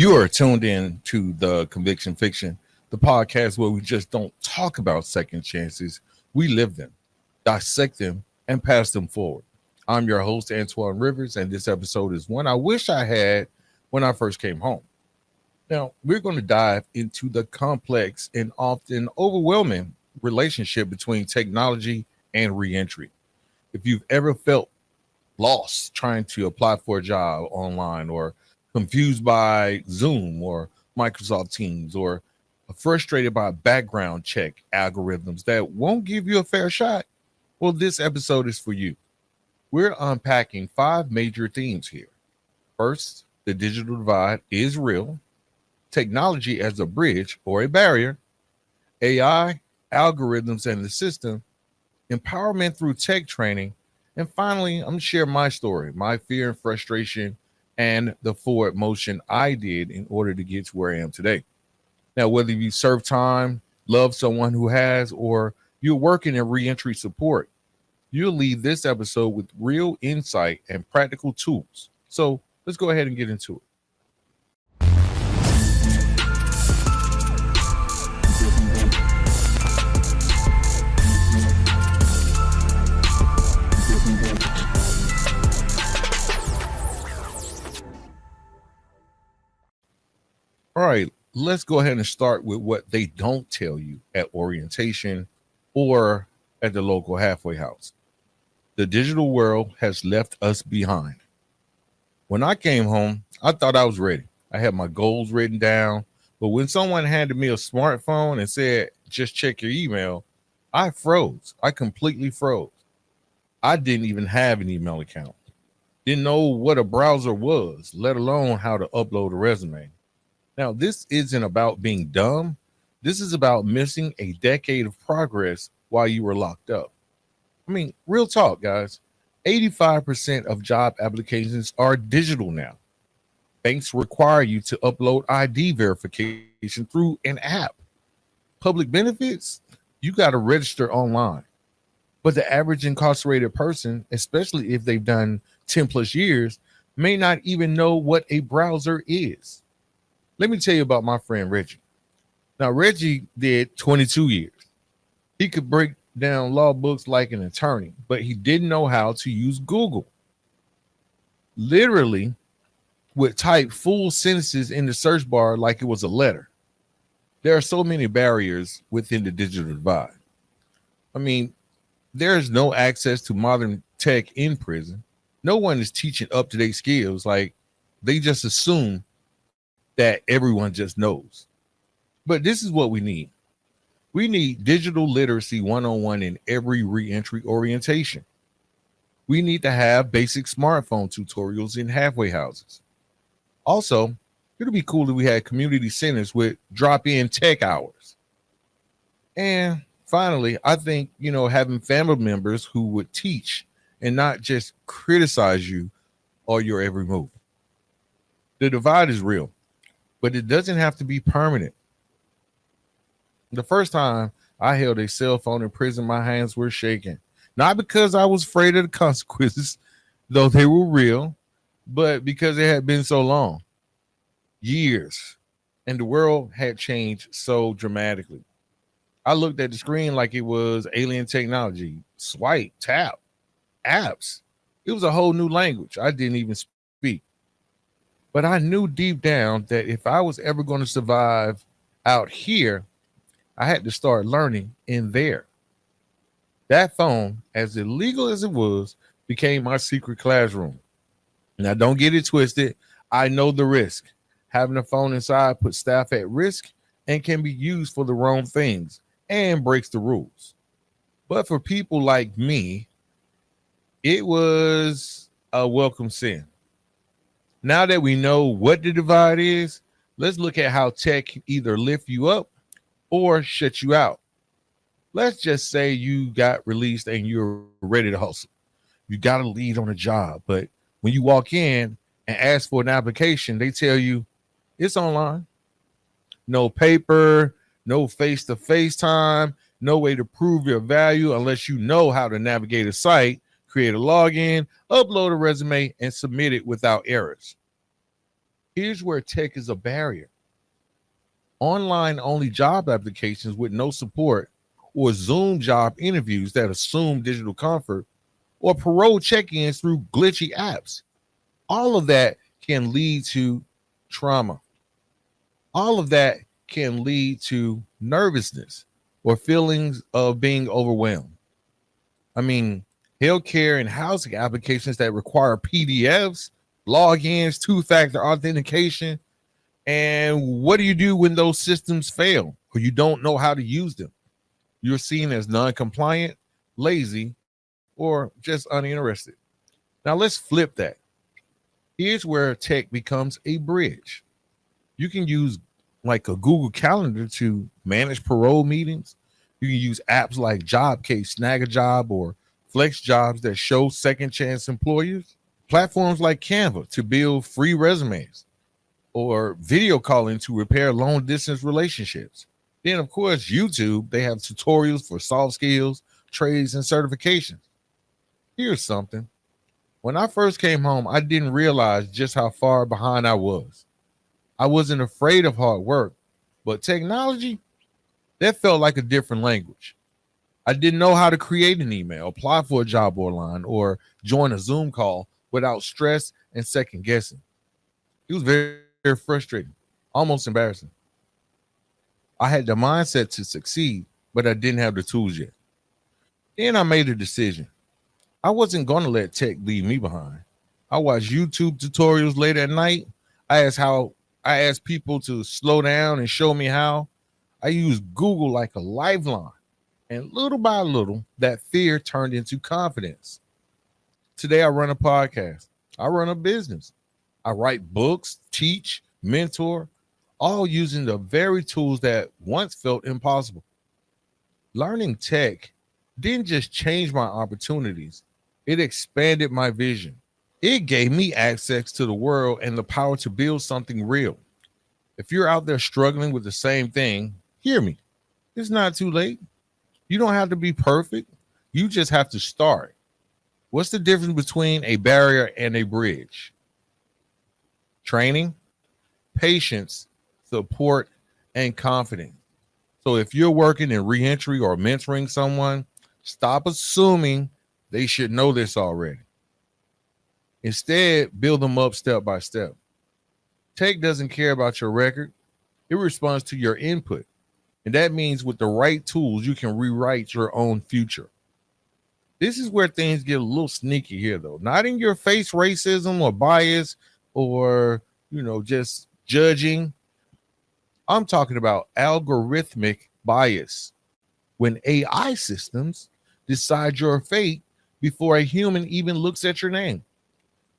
You are tuned in to the Conviction Fiction, the podcast where we just don't talk about second chances. We live them, dissect them, and pass them forward. I'm your host, Antoine Rivers, and this episode is one I wish I had when I first came home. Now, we're going to dive into the complex and often overwhelming relationship between technology and reentry. If you've ever felt lost trying to apply for a job online, or confused by Zoom or Microsoft Teams, or frustrated by background check algorithms that won't give you a fair shot, well, this episode is for you. We're unpacking five major themes here. First, the digital divide is real. Technology as a bridge or a barrier. AI, algorithms and the system. Empowerment through tech training. And finally, I'm going to share my story, my fear and frustration, and the forward motion I did in order to get to where I am today. Now, whether you serve time, love someone who has, or you're working in reentry support, you'll leave this episode with real insight and practical tools. So let's go ahead and get into it. All right, let's go ahead and start with what they don't tell you at orientation or at the local halfway house. The digital world has left us behind. When I came home, I thought I was ready. I had my goals written down, but when someone handed me a smartphone and said, just check your email, I froze. I completely froze. I didn't even have an email account. Didn't know what a browser was, let alone how to upload a resume. Now, this isn't about being dumb. This is about missing a decade of progress while you were locked up. I mean, real talk, guys. 85% of job applications are digital now. Banks require you to upload ID verification through an app. Public benefits, you got to register online. But the average incarcerated person, especially if they've done 10 plus years, may not even know what a browser is. Let me tell you about my friend Reggie. Now, Reggie did 22 years. He could break down law books like an attorney, but he didn't know how to use Google. Literally would type full sentences in the search bar like it was a letter. There are so many barriers within the digital divide. I mean, there is no access to modern tech in prison. No one is teaching up-to-date skills. Like, they just assume that everyone just knows. But this is what we need. We need digital literacy 101 in every reentry orientation. We need to have basic smartphone tutorials in halfway houses. Also, it'll be cool if we had community centers with drop-in tech hours. And finally, I think, having family members who would teach and not just criticize you or your every move. The divide is real, but it doesn't have to be permanent. The first time I held a cell phone in prison, my hands were shaking. Not because I was afraid of the consequences, though they were real, but because it had been so long. Years. And the world had changed so dramatically. I looked at the screen like it was alien technology. Swipe, tap, apps. It was a whole new language I didn't even speak. But I knew deep down that if I was ever going to survive out here, I had to start learning in there. That phone, as illegal as it was, became my secret classroom. Now, don't get it twisted. I know the risk. Having a phone inside puts staff at risk and can be used for the wrong things and breaks the rules. But for people like me, it was a welcome sin. Now that we know what the divide is, let's look at how tech can either lift you up or shut you out. Let's just say you got released and you're ready to hustle. You got a lead on a job, but when you walk in and ask for an application, they tell you it's online. No paper, no face-to-face time, no way to prove your value unless you know how to navigate a site, create a login, upload a resume, and submit it without errors. Here's where tech is a barrier. Online only job applications with no support, or Zoom job interviews that assume digital comfort, or parole check ins through glitchy apps. All of that can lead to trauma. All of that can lead to nervousness or feelings of being overwhelmed. I mean, healthcare and housing applications that require PDFs, logins, two-factor authentication. And what do you do when those systems fail or you don't know how to use them? You're seen as non-compliant, lazy, or just uninterested. Now let's flip that. Here's where tech becomes a bridge. You can use like a Google Calendar to manage parole meetings. You can use apps like JobCase, Snag a Job, or Flex Jobs that show second chance employers. Platforms like Canva to build free resumes, or video calling to repair long distance relationships. Then, of course, YouTube, they have tutorials for soft skills, trades, and certifications. Here's something. When I first came home, I didn't realize just how far behind I was. I wasn't afraid of hard work, but technology, that felt like a different language. I didn't know how to create an email, apply for a job online, or join a Zoom call without stress and second guessing. It was very frustrating, almost embarrassing. I had the mindset to succeed, but I didn't have the tools yet. Then I made a decision. I wasn't going to let tech leave me behind. I watched YouTube tutorials late at night. I asked people to slow down and show me how. I used Google like a lifeline. And little by little, that fear turned into confidence. Today, I run a podcast. I run a business. I write books, teach, mentor, all using the very tools that once felt impossible. Learning tech didn't just change my opportunities, it expanded my vision. It gave me access to the world and the power to build something real. If you're out there struggling with the same thing, hear me. It's not too late. You don't have to be perfect. You just have to start. What's the difference between a barrier and a bridge? Training, patience, support, and confidence. So if you're working in reentry or mentoring someone, stop assuming they should know this already. Instead, build them up step by step. Tech doesn't care about your record. It responds to your input. And that means with the right tools, you can rewrite your own future. This is where things get a little sneaky here, though. Not in your face racism or bias or, just judging. I'm talking about algorithmic bias. When AI systems decide your fate before a human even looks at your name.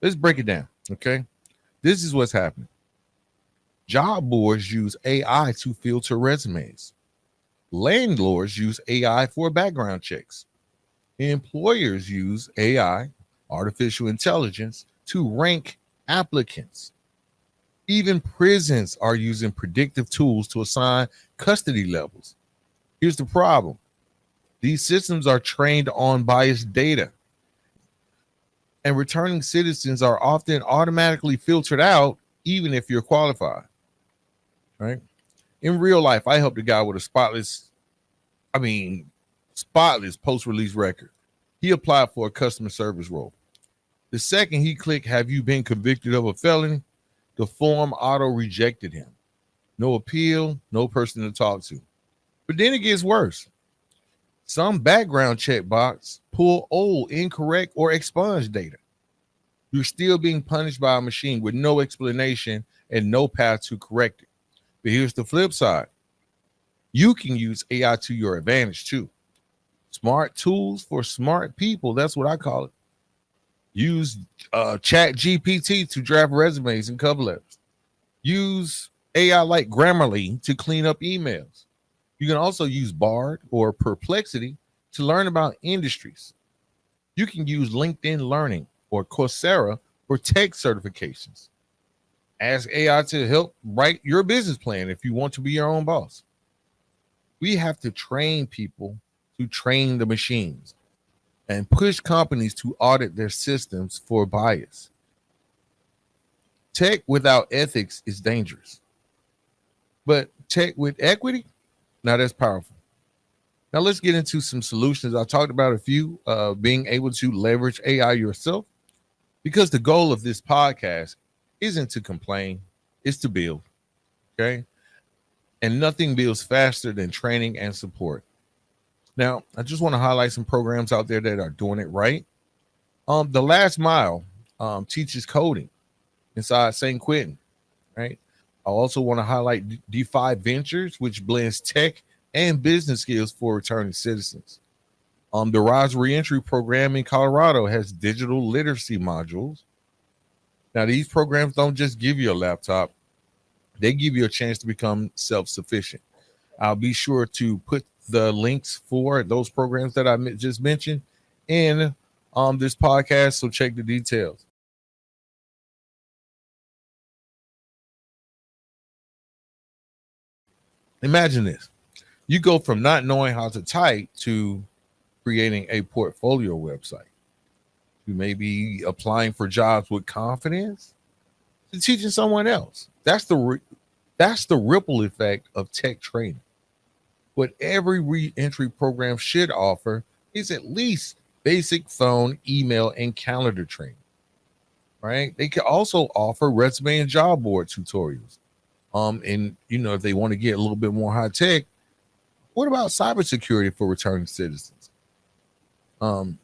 Let's break it down, okay? This is what's happening. Job boards use AI to filter resumes. Landlords use AI for background checks. Employers use AI, artificial intelligence, to rank applicants. Even prisons are using predictive tools to assign custody levels. Here's the problem. These systems are trained on biased data, and returning citizens are often automatically filtered out, even if you're qualified, right? In real life, I helped a guy with a spotless post-release record. He applied for a customer service role. The second he clicked, "Have you been convicted of a felony?" the form auto rejected him. No appeal, no person to talk to. But then it gets worse. Some background check bots pull old, incorrect, or expunged data. You're still being punished by a machine with no explanation and no path to correct it. But here's the flip side. You can use AI to your advantage too. Smart tools for smart people. That's what I call it. Use Chat GPT to draft resumes and cover letters. Use AI like Grammarly to clean up emails. You can also use Bard or Perplexity to learn about industries. You can use LinkedIn Learning or Coursera for tech certifications. Ask AI to help write your business plan if you want to be your own boss. We have to train people to train the machines and push companies to audit their systems for bias. Tech without ethics is dangerous, but tech with equity, now that's powerful. Now let's get into some solutions. I talked about a few, being able to leverage AI yourself, because the goal of this podcast isn't to complain, it's to build. Okay. And nothing builds faster than training and support. Now, I just want to highlight some programs out there that are doing it right. The Last Mile teaches coding inside St. Quentin, right? I also want to highlight DeFi Ventures, which blends tech and business skills for returning citizens. The Rise Reentry program in Colorado has digital literacy modules. Now, these programs don't just give you a laptop, they give you a chance to become self-sufficient. I'll be sure to put the links for those programs that I just mentioned in this podcast, so check the details. Imagine this. You go from not knowing how to type to creating a portfolio website. You may be applying for jobs with confidence to teaching someone else. That's the ripple effect of tech training. What every reentry program should offer is at least basic phone, email, and calendar training, right? They can also offer resume and job board tutorials. And if they want to get a little bit more high tech, what about cybersecurity for returning citizens? And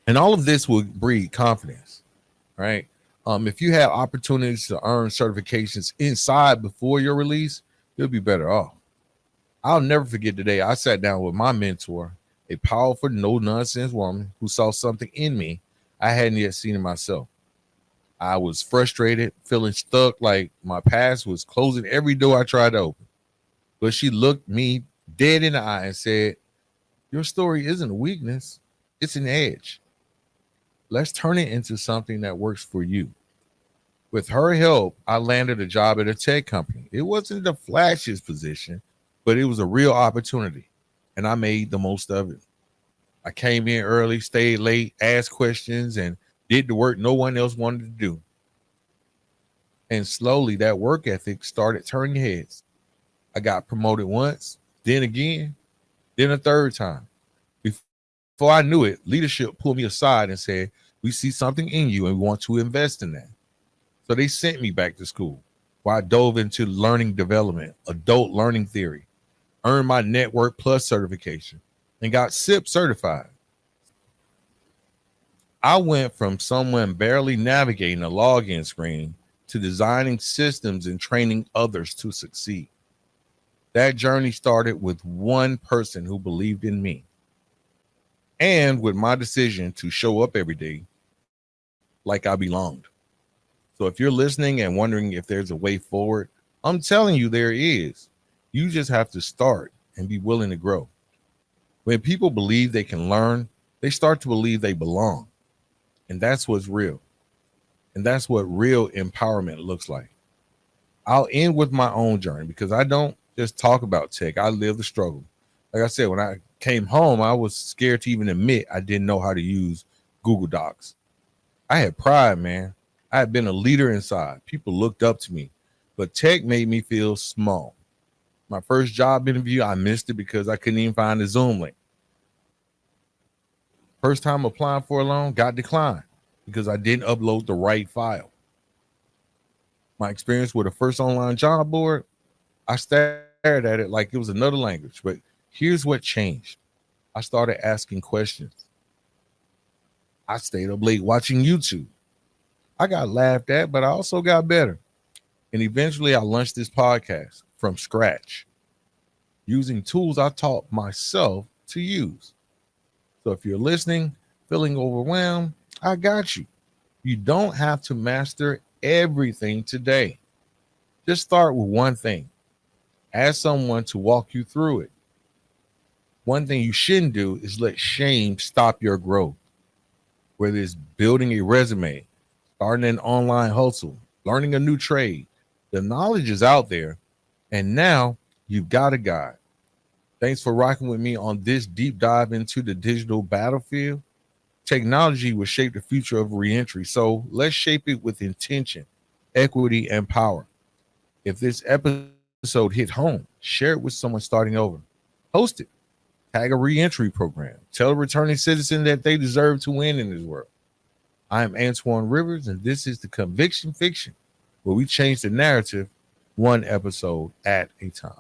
all of this will breed confidence, right? If you have opportunities to earn certifications inside before your release, you'll be better off. I'll never forget the day I sat down with my mentor, a powerful, no-nonsense woman who saw something in me I hadn't yet seen in myself. I was frustrated, feeling stuck, like my past was closing every door I tried to open. But she looked me dead in the eye and said, "Your story isn't a weakness, it's an edge. Let's turn it into something that works for you." With her help, I landed a job at a tech company. It wasn't the flashiest position, but it was a real opportunity, and I made the most of it. I came in early, stayed late, asked questions, and did the work no one else wanted to do. And slowly, that work ethic started turning heads. I got promoted once, then again, then a third time. Before I knew it, leadership pulled me aside and said, "We see something in you and we want to invest in that." So they sent me back to school, where I dove into learning development, adult learning theory, earned my Network Plus certification, and got SIP certified. I went from someone barely navigating a login screen to designing systems and training others to succeed. That journey started with one person who believed in me, and with my decision to show up every day like I belonged. So if you're listening and wondering if there's a way forward, I'm telling you there is. You just have to start and be willing to grow. When people believe they can learn, they start to believe they belong. And that's what's real. And that's what real empowerment looks like. I'll end with my own journey, because I don't just talk about tech. I live the struggle. Like I said, when I came home, I was scared to even admit I didn't know how to use Google Docs. I had pride, man. I had been a leader inside. People looked up to me, but tech made me feel small. My first job interview, I missed it because I couldn't even find the Zoom link. First time applying for a loan, got declined because I didn't upload the right file. My experience with the first online job board, I stared at it like it was another language. But here's what changed. I started asking questions. I stayed up late watching YouTube. I got laughed at, but I also got better. And eventually I launched this podcast from scratch, using tools I taught myself to use. So if you're listening, feeling overwhelmed, I got you. You don't have to master everything today. Just start with one thing. Ask someone to walk you through it. One thing you shouldn't do is let shame stop your growth. Whether it's building a resume, starting an online hustle, learning a new trade, the knowledge is out there, and now you've got a guide. Thanks for rocking with me on this deep dive into the digital battlefield. Technology will shape the future of reentry. So let's shape it with intention, equity, and power. If this episode hit home, share it with someone starting over. Post it. Tag a reentry program. Tell a returning citizen that they deserve to win in this world. I am Antoine Rivers, and this is the Conviction Fiction, where we change the narrative one episode at a time.